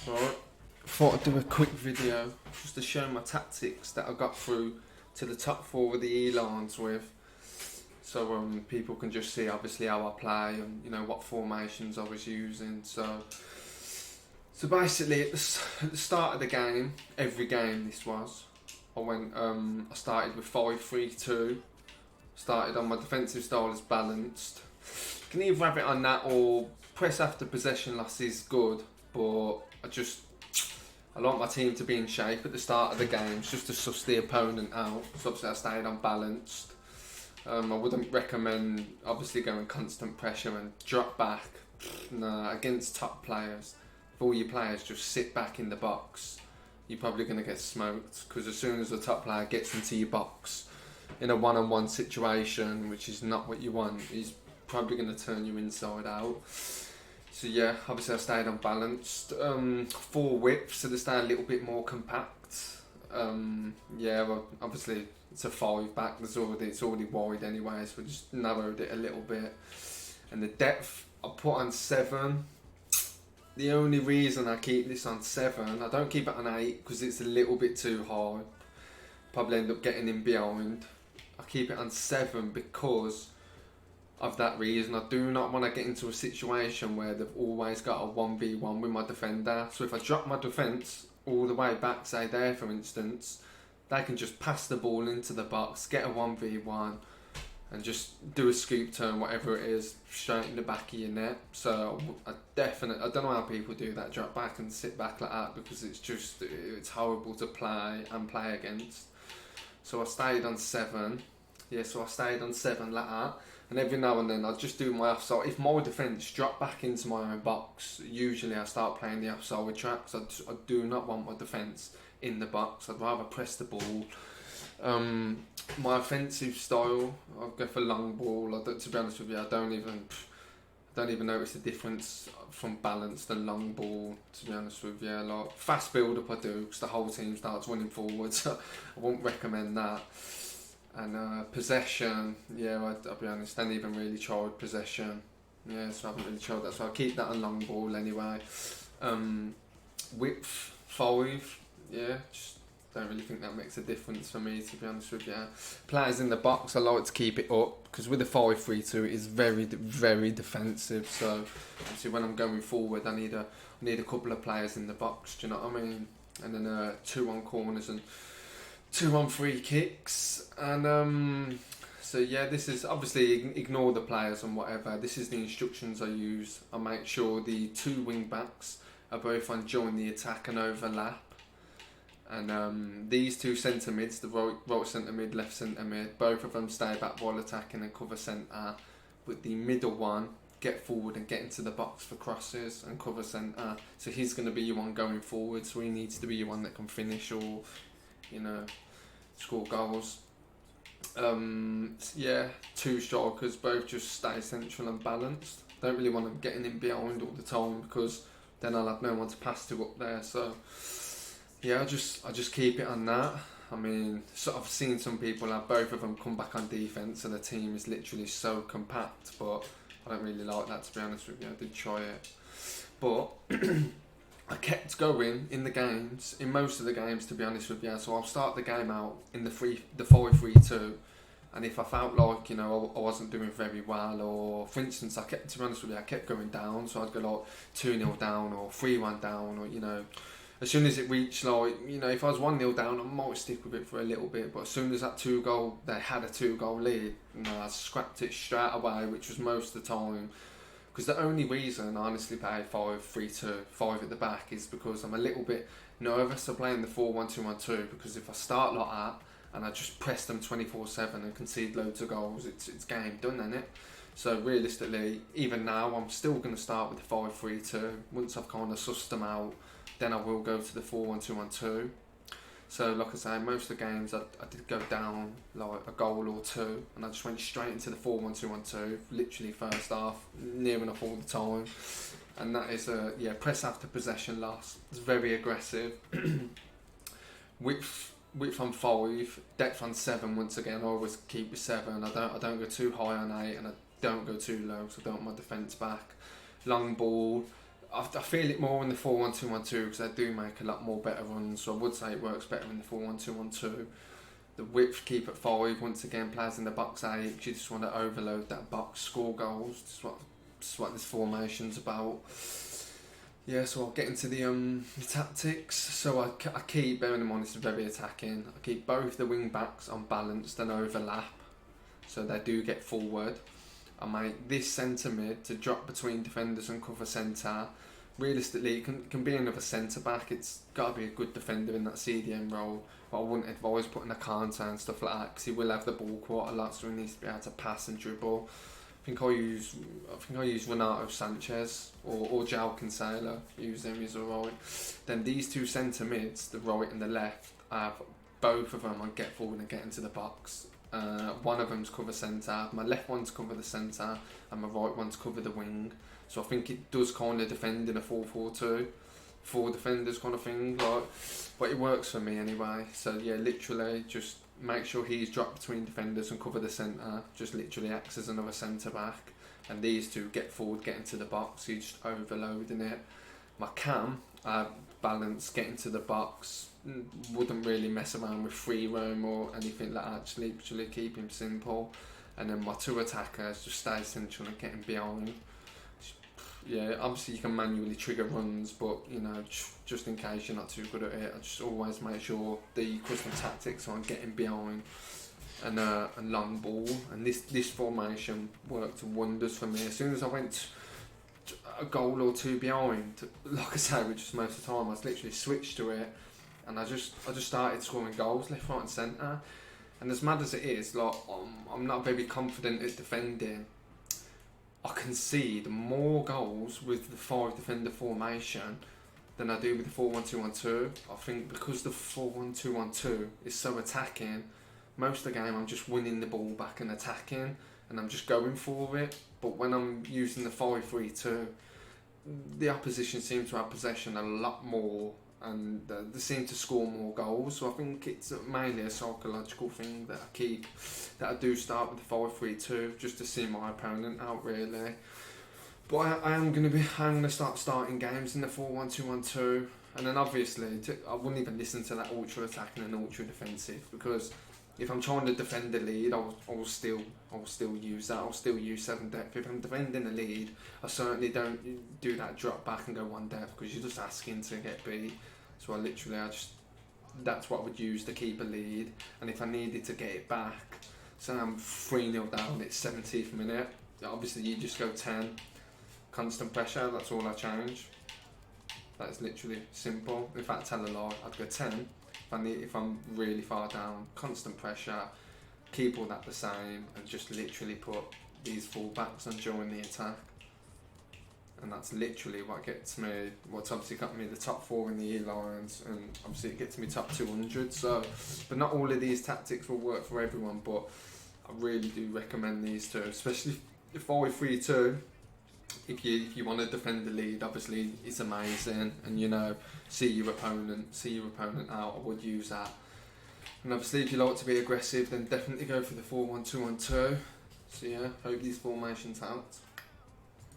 Right. Thought I'd do a quick video just to show my tactics that I got through to the top four of the Elions with. So people can just see obviously how I play and what formations I was using. So basically at the start of the game, every game this was, I started with 5-3-2. Started on my defensive style as balanced. You can either have it on that or press after possession loss is good, but I like my team to be in shape at the start of the games just to suss the opponent out. So obviously I stayed unbalanced. I wouldn't recommend obviously going constant pressure and drop back. Nah, against top players, if all your players just sit back in the box, you're probably going to get smoked, because as soon as the top player gets into your box in a one-on-one situation, which is not what you want, he's probably going to turn you inside out. So yeah, obviously I stayed unbalanced. 4 width, so they stay a little bit more compact. Well, obviously it's a 5 back. It's already wide anyway, so we just narrowed it a little bit. And the depth I put on 7. The only reason I keep this on 7, I don't keep it on 8 because it's a little bit too high. Probably end up getting in behind. I keep it on 7 because of that reason. I do not want to get into a situation where they've always got a 1v1 with my defender. So if I drop my defence all the way back, say there for instance, they can just pass the ball into the box, get a 1v1 and just do a scoop turn, whatever it is, straight in the back of your net. So I don't know how people do that, drop back and sit back like that, because it's horrible to play and play against. So I stayed on 7. So I stayed on 7 like that. And every now and then I'll just do my offside. If my defence drop back into my own box, usually I start playing the offside tracks. I do not want my defence in the box. I'd rather press the ball. My offensive style, I'll go for long ball. To be honest with you, I don't even notice the difference from balanced and long ball. To be honest with you, like fast build up I do because the whole team starts running forward. So I won't recommend that. And possession, I'll be honest, I haven't even really tried possession. So I haven't really tried that. So I'll keep that on long ball anyway. Width 5, just don't really think that makes a difference for me, to be honest with you. Players in the box, I like to keep it up because with the 5-3-2 it is very, very defensive. So obviously when I'm going forward, I need a couple of players in the box. Do you know what I mean? And then 2 on corners and 2 on free kicks. And this is obviously ignore the players and whatever. This is the instructions I use. I make sure the 2 wing backs are both on join the attack and overlap. And these 2 centre mids, the right centre mid, left centre mid, both of them stay back while attacking and cover centre. But the middle one get forward and get into the box for crosses and cover centre. So he's going to be your one going forward. So he needs to be your one that can finish or score goals. 2 strikers, both just stay central and balanced. Don't really want them getting in behind all the time because then I'll have no one to pass to up there. So I just keep it on that. I mean, I've seen some people have both of them come back on defence and the team is literally so compact, but I don't really like that, to be honest with you. I did try it, but I kept going in the games, in most of the games, to be honest with you. So I'll start the game out in the 5-3-2, and if I felt like I wasn't doing very well, or for instance, to be honest with you, I kept going down. So I'd go like 2-0 down or 3-1 down, or as soon as it reached if I was 1-0 down, I might stick with it for a little bit. But as soon as they had a 2-goal lead, I scrapped it straight away, which was most of the time. Because the only reason I honestly play 5-3-2, 5 at the back, is because I'm a little bit nervous of playing the 4-1-2-1-2. Because if I start like that and I just press them 24/7 and concede loads of goals, it's game done, isn't it? So realistically, even now, I'm still going to start with the 5-3-2. Once I've kind of sussed them out, then I will go to the 4-1-2-1-2. So like I say, most of the games I did go down like a goal or 2, and I just went straight into the 4-1-2-1-2, literally first half, near enough all the time. And that is press after possession loss. It's very aggressive. width on 5, depth on 7. Once again, I always keep with 7. I don't go too high on 8, and I don't go too low, so I don't want my defence back. Long ball, I feel it more in the 4-1-2-1-2 because they do make a lot more better runs. So I would say it works better in the 4-1-2-1-2. The width keep at 5. Once again, players in the box 8. You just want to overload that box, score goals. That's what this formation's about. Yeah, so I'll get into the tactics. So I keep, bearing in mind this is very attacking, I keep both the wing backs unbalanced and overlap, so they do get forward. I make this centre mid to drop between defenders and cover centre. Realistically, it can be another centre back. It's got to be a good defender in that CDM role. But I wouldn't advise putting a counter and stuff like that because he will have the ball quite a lot, so he needs to be able to pass and dribble. I think I use Renato Sanchez or João Cancelo. Use them, he's alright. Then these two centre mids, the right and the left, I have both of them on get forward and get into the box. One of them's cover centre, my left one's cover the centre, and my right one's cover the wing. So I think it does kind of defend in a 4-4-2, 4 defenders kind of thing, like, but it works for me anyway. So yeah, literally just make sure he's dropped between defenders and cover the centre, just literally acts as another centre back, and these two get forward, get into the box, he's just overloading it. My cam, balance, get into the box, wouldn't really mess around with free roam or anything like that, just literally keep him simple. And then my 2 attackers just stay central and get him behind. Yeah, obviously you can manually trigger runs, but you know, just in case you're not too good at it, I just always make sure the custom tactics are getting behind and long ball. And this formation worked wonders for me. As soon as I went a goal or 2 behind, like I say, which is most of the time, I literally switched to it, and I just started scoring goals left, right, and centre. And as mad as it is, like I'm not very confident at defending. I concede more goals with the 5 defender formation than I do with the 4-1-2-1-2. I think because the 4-1-2-1-2 is so attacking, most of the game I'm just winning the ball back and attacking, and I'm just going for it. But when I'm using the 5-3-2, the opposition seems to have possession a lot more, and they seem to score more goals. So I think it's mainly a psychological thing that I do start with the 5-3-2 just to see my opponent out, really. But I'm gonna start starting games in the 4-1-2-1-2, and then obviously I wouldn't even listen to that ultra attacking and ultra defensive, because if I'm trying to defend the lead, I'll still use that. I'll still use 7 depth. If I'm defending the lead, I certainly don't do that drop back and go 1 depth, because you're just asking to get beat. So that's what I would use to keep a lead. And if I needed to get it back, so I'm 3-0 down, it's 70th minute, obviously you just go 10. Constant pressure, that's all I change. That's literally simple. In fact, tell a lie, I'd go 10. If I'm really far down, constant pressure, keep all that the same, and just literally put these full-backs on during the attack. And that's literally what gets me, what's obviously got me the top 4 in the Elions, and obviously it gets me top 200. So, but not all of these tactics will work for everyone, but I really do recommend these two, especially the 5-3-2. If you want to defend the lead, obviously it's amazing, and you know, see your opponent out. I would use that. And obviously if you like to be aggressive, then definitely go for the 4-1-2-1-2. So yeah, hope these formations helped.